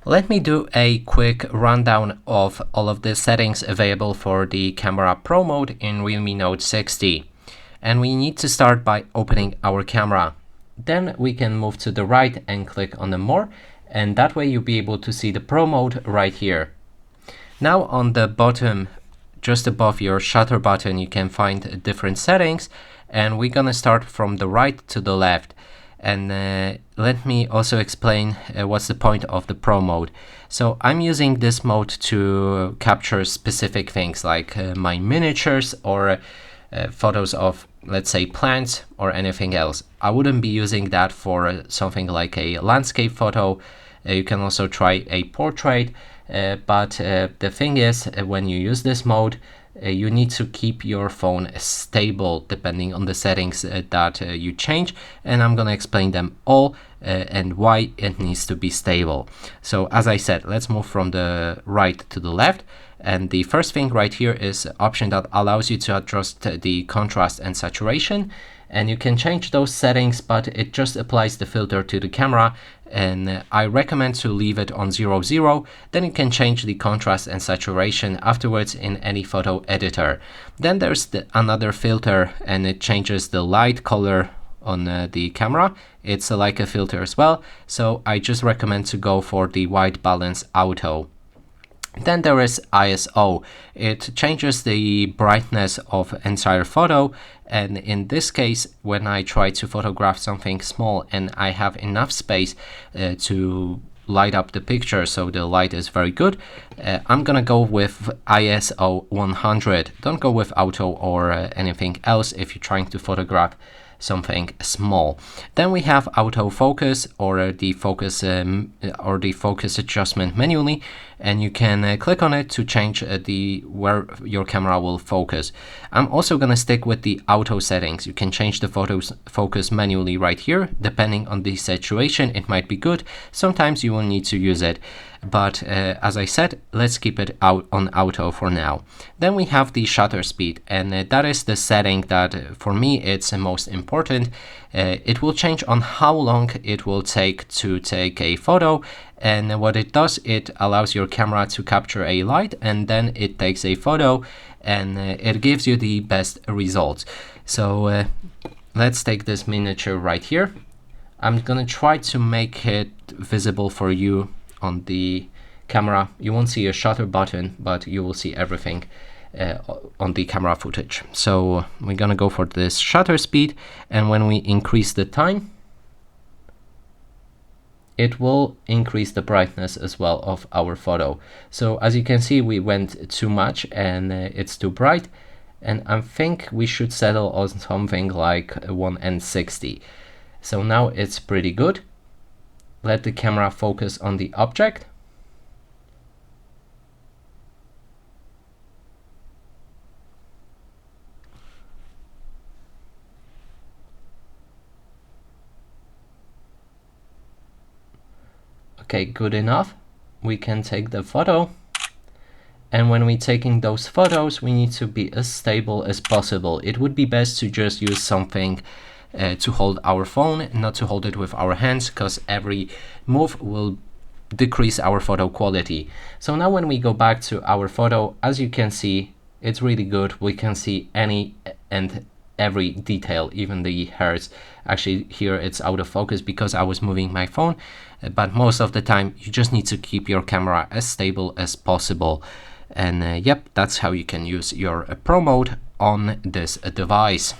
Let me do a quick rundown of all of the settings available for the Camera Pro mode in Realme Note 60. And we need to start by opening our camera. Then we can move to the right and click on the More, and that way you'll be able to see the Pro mode right here. Now on the bottom, just above your shutter button, you can find different settings, and we're gonna start from the right to the left. And let me also explain what's the point of the Pro mode. So I'm using this mode to capture specific things like my miniatures or photos of, let's say, plants or anything else. I wouldn't be using that for something like a landscape photo. You can also try a portrait, but the thing is, when you use this mode, you need to keep your phone stable depending on the settings that you change, and I'm gonna explain them all and why it needs to be stable. So as I said, let's move from the right to the left, and the first thing right here is an option that allows you to adjust the contrast and saturation, and you can change those settings, but it just applies the filter to the camera, and I recommend to leave it on 00. Then you can change the contrast and saturation afterwards in any photo editor. Then there's another filter, and it changes the light color on the camera. It's a Leica filter as well, so I just recommend to go for the white balance auto. Then there is ISO. It changes the brightness of entire photo, and in this case, when I try to photograph something small and I have enough space to light up the picture so the light is very good, I'm gonna go with ISO 100. Don't go with auto or anything else if you're trying to photograph something small. Then we have autofocus or the focus adjustment manually, and you can click on it to change where your camera will focus. I'm also going to stick with the auto settings. You can change the focus manually right here. Depending on the situation, it might be good. Sometimes you will need to use it, but as I said, let's keep it out on auto for now. Then we have the shutter speed, and that is the setting that for me it's the most important. It will change on how long it will take to take a photo, and what it does, it allows your camera to capture a light, and then it takes a photo, and it gives you the best results. So let's take this miniature right here. I'm gonna try to make it visible for you on the camera. You won't see a shutter button, but you will see everything on the camera footage. So we're gonna go for this shutter speed, and when we increase the time, it will increase the brightness as well of our photo. So as you can see, we went too much and it's too bright, and I think we should settle on something like 1:60. So now it's pretty good. Let the camera focus on the object. Okay, good enough. We can take the photo. And when we're taking those photos, we need to be as stable as possible. It would be best to just use something to hold our phone, not to hold it with our hands, because every move will decrease our photo quality. So now when we go back to our photo, as you can see, it's really good. We can see any and every detail, even the hairs. Actually, here it's out of focus because I was moving my phone, but most of the time you just need to keep your camera as stable as possible. And yep, that's how you can use your Pro mode on this device.